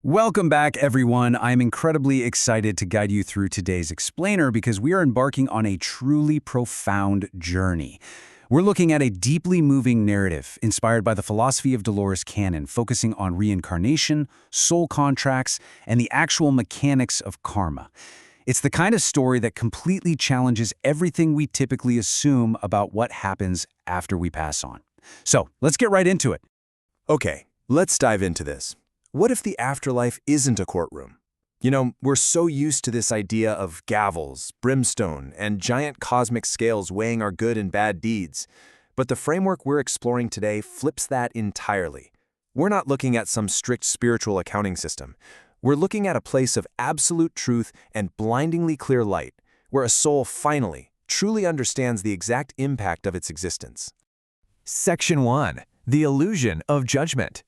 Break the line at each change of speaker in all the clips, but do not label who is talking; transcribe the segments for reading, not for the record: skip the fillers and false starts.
Welcome back, everyone. I'm incredibly excited to guide you through today's explainer because we are embarking on a truly profound journey. We're looking at a deeply moving narrative inspired by the philosophy of Dolores Cannon, focusing on reincarnation, soul contracts, and the actual mechanics of karma. It's the kind of story that completely challenges everything we typically assume about what happens after we pass on. So, let's get right into it.
Okay, let's dive into this. What if the afterlife isn't a courtroom? We're so used to this idea of gavels, brimstone, and giant cosmic scales weighing our good and bad deeds. But the framework we're exploring today flips that entirely. We're not looking at some strict spiritual accounting system. We're looking at a place of absolute truth and blindingly clear light, where a soul finally, truly understands the exact impact of its existence.
Section 1. The Illusion of Judgment.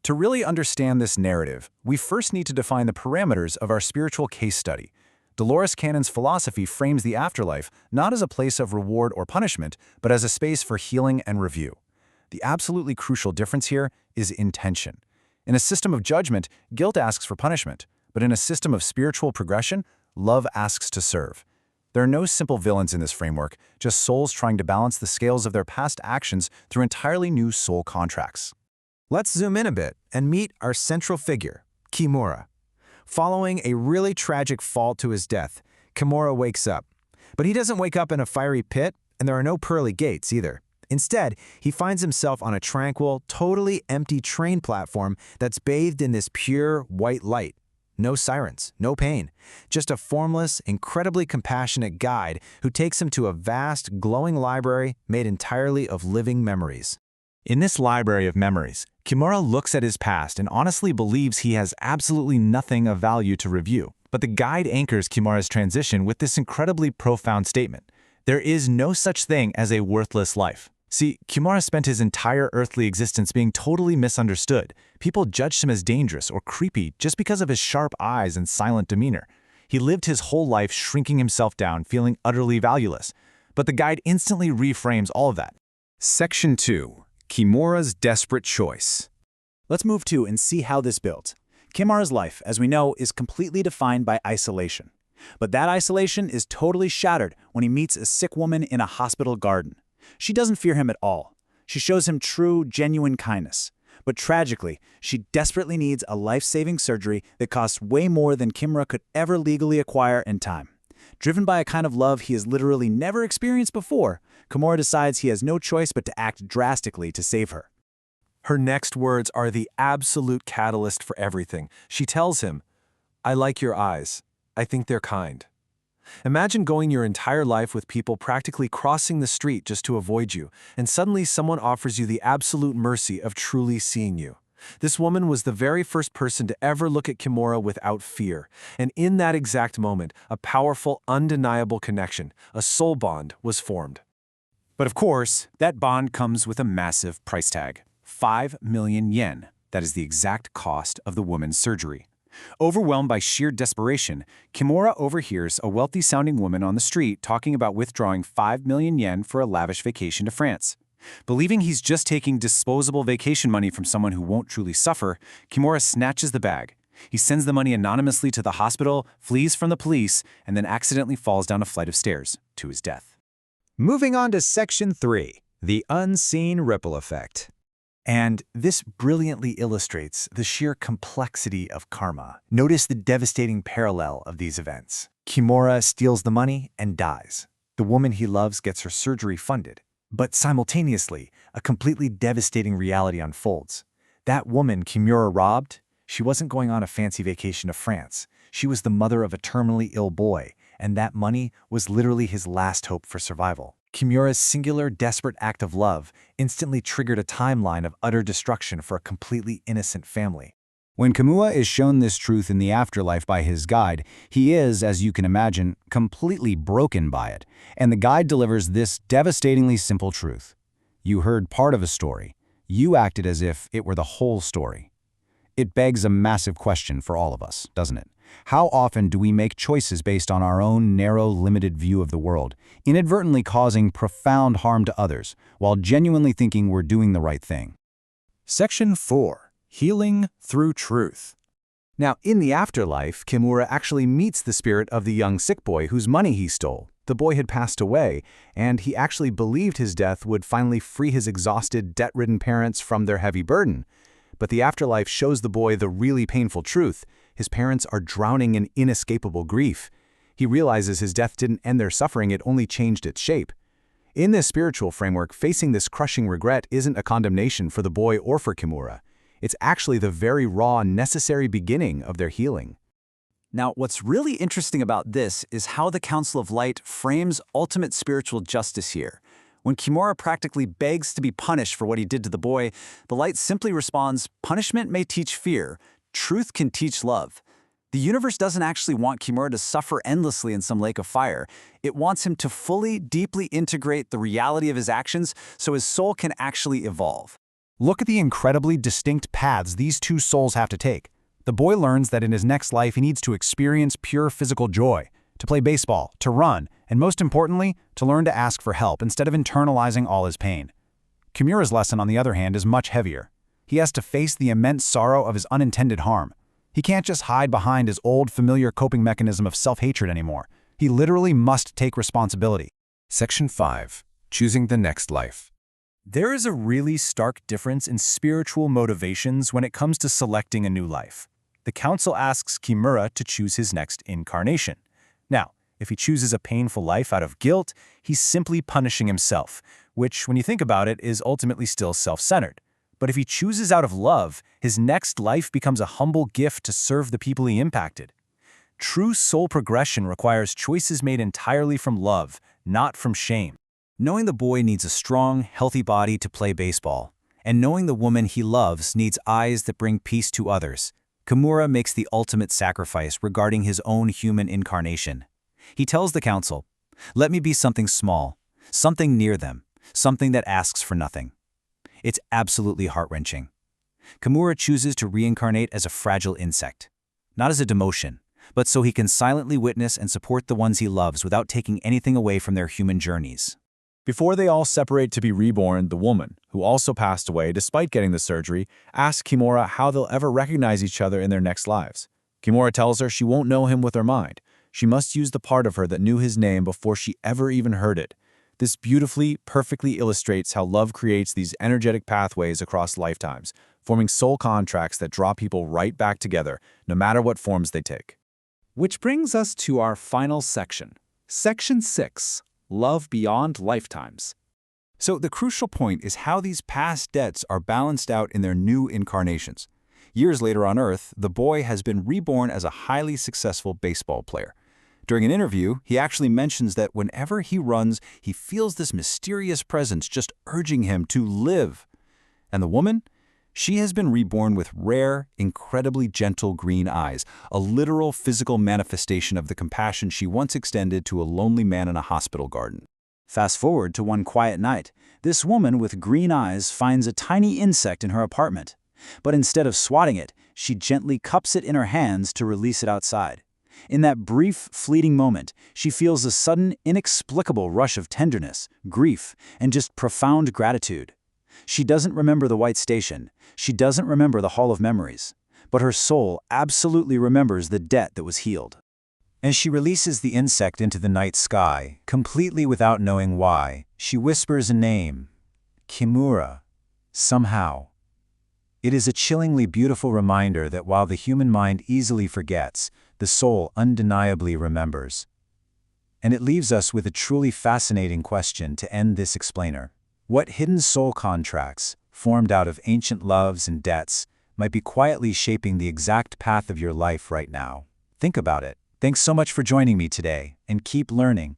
To really understand this narrative, we first need to define the parameters of our spiritual case study. Dolores Cannon's philosophy frames the afterlife not as a place of reward or punishment, but as a space for healing and review. The absolutely crucial difference here is intention. In a system of judgment, guilt asks for punishment, but in a system of spiritual progression, love asks to serve. There are no simple villains in this framework, just souls trying to balance the scales of their past actions through entirely new soul contracts.
Let's zoom in a bit and meet our central figure, Kimura. Following a really tragic fall to his death, Kimura wakes up. But he doesn't wake up in a fiery pit, and there are no pearly gates either. Instead, he finds himself on a tranquil, totally empty train platform that's bathed in this pure, white light. No sirens, no pain, just a formless, incredibly compassionate guide who takes him to a vast, glowing library made entirely of living memories. In this library of memories, Kimura looks at his past and honestly believes he has absolutely nothing of value to review. But the guide anchors Kimura's transition with this incredibly profound statement: there is no such thing as a worthless life. See, Kimura spent his entire earthly existence being totally misunderstood. People judged him as dangerous or creepy just because of his sharp eyes and silent demeanor. He lived his whole life shrinking himself down, feeling utterly valueless. But the guide instantly reframes all of that.
Section 2. Kimura's desperate choice.
Let's move to and see how this built. Kimura's life, as we know, is completely defined by isolation. But that isolation is totally shattered when he meets a sick woman in a hospital garden. She doesn't fear him at all. She shows him true, genuine kindness. But tragically, she desperately needs a life-saving surgery that costs way more than Kimura could ever legally acquire in time. Driven by a kind of love he has literally never experienced before, Kimura decides he has no choice but to act drastically to save her.
Her next words are the absolute catalyst for everything. She tells him, "I like your eyes. I think they're kind." Imagine going your entire life with people practically crossing the street just to avoid you, and suddenly someone offers you the absolute mercy of truly seeing you. This woman was the very first person to ever look at Kimura without fear, and in that exact moment, a powerful, undeniable connection, a soul bond, was formed.
But of course, that bond comes with a massive price tag. 5 million yen. That is the exact cost of the woman's surgery. Overwhelmed by sheer desperation, Kimura overhears a wealthy-sounding woman on the street talking about withdrawing 5 million yen for a lavish vacation to France. Believing he's just taking disposable vacation money from someone who won't truly suffer, Kimura snatches the bag. He sends the money anonymously to the hospital, flees from the police, and then accidentally falls down a flight of stairs to his death.
Moving on to Section 3. The Unseen Ripple Effect.
And this brilliantly illustrates the sheer complexity of karma. Notice the devastating parallel of these events. Kimura steals the money and dies. The woman he loves gets her surgery funded. But simultaneously, a completely devastating reality unfolds. That woman Kimura robbed, she wasn't going on a fancy vacation to France. She was the mother of a terminally ill boy, and that money was literally his last hope for survival. Kimura's singular, desperate act of love instantly triggered a timeline of utter destruction for a completely innocent family.
When Kimura is shown this truth in the afterlife by his guide, he is, as you can imagine, completely broken by it. And the guide delivers this devastatingly simple truth. You heard part of a story. You acted as if it were the whole story. It begs a massive question for all of us, doesn't it? How often do we make choices based on our own narrow, limited view of the world, inadvertently causing profound harm to others, while genuinely thinking we're doing the right thing?
Section 4. Healing through Truth.
Now, in the afterlife, Kimura actually meets the spirit of the young sick boy whose money he stole. The boy had passed away, and he actually believed his death would finally free his exhausted, debt-ridden parents from their heavy burden. But the afterlife shows the boy the really painful truth. His parents are drowning in inescapable grief. He realizes his death didn't end their suffering, it only changed its shape. In this spiritual framework, facing this crushing regret isn't a condemnation for the boy or for Kimura. It's actually the very raw, necessary beginning of their healing.
Now, what's really interesting about this is how the Council of Light frames ultimate spiritual justice here. When Kimura practically begs to be punished for what he did to the boy, the Light simply responds, "Punishment may teach fear, truth can teach love." The universe doesn't actually want Kimura to suffer endlessly in some lake of fire. It wants him to fully, deeply integrate the reality of his actions so his soul can actually evolve.
Look at the incredibly distinct paths these two souls have to take. The boy learns that in his next life he needs to experience pure physical joy, to play baseball, to run, and most importantly, to learn to ask for help instead of internalizing all his pain. Kimura's lesson, on the other hand, is much heavier. He has to face the immense sorrow of his unintended harm. He can't just hide behind his old, familiar coping mechanism of self-hatred anymore. He literally must take responsibility.
Section 5. Choosing the next life.
There is a really stark difference in spiritual motivations when it comes to selecting a new life. The council asks Kimura to choose his next incarnation. Now, if he chooses a painful life out of guilt, he's simply punishing himself, which, when you think about it, is ultimately still self-centered. But if he chooses out of love, his next life becomes a humble gift to serve the people he impacted. True soul progression requires choices made entirely from love, not from shame.
Knowing the boy needs a strong, healthy body to play baseball, and knowing the woman he loves needs eyes that bring peace to others, Kimura makes the ultimate sacrifice regarding his own human incarnation. He tells the council, "Let me be something small, something near them, something that asks for nothing." It's absolutely heart-wrenching. Kimura chooses to reincarnate as a fragile insect, not as a demotion, but so he can silently witness and support the ones he loves without taking anything away from their human journeys.
Before they all separate to be reborn, the woman, who also passed away despite getting the surgery, asks Kimura how they'll ever recognize each other in their next lives. Kimura tells her she won't know him with her mind. She must use the part of her that knew his name before she ever even heard it. This beautifully, perfectly illustrates how love creates these energetic pathways across lifetimes, forming soul contracts that draw people right back together, no matter what forms they take. Which brings us to our final section. Section 6. Love Beyond Lifetimes. So the crucial point is how these past debts are balanced out in their new incarnations. Years later on Earth, the boy has been reborn as a highly successful baseball player. During an interview, he actually mentions that whenever he runs, he feels this mysterious presence just urging him to live. And the woman? She has been reborn with rare, incredibly gentle green eyes, a literal physical manifestation of the compassion she once extended to a lonely man in a hospital garden.
Fast forward to one quiet night, this woman with green eyes finds a tiny insect in her apartment. But instead of swatting it, she gently cups it in her hands to release it outside. In that brief, fleeting moment, she feels a sudden, inexplicable rush of tenderness, grief, and just profound gratitude. She doesn't remember the white station. She doesn't remember the Hall of Memories. But her soul absolutely remembers the debt that was healed.
As she releases the insect into the night sky, completely without knowing why, she whispers a name, Kimura, somehow. It is a chillingly beautiful reminder that while the human mind easily forgets, the soul undeniably remembers. And it leaves us with a truly fascinating question to end this explainer. What hidden soul contracts, formed out of ancient loves and debts, might be quietly shaping the exact path of your life right now? Think about it. Thanks so much for joining me today, and keep learning.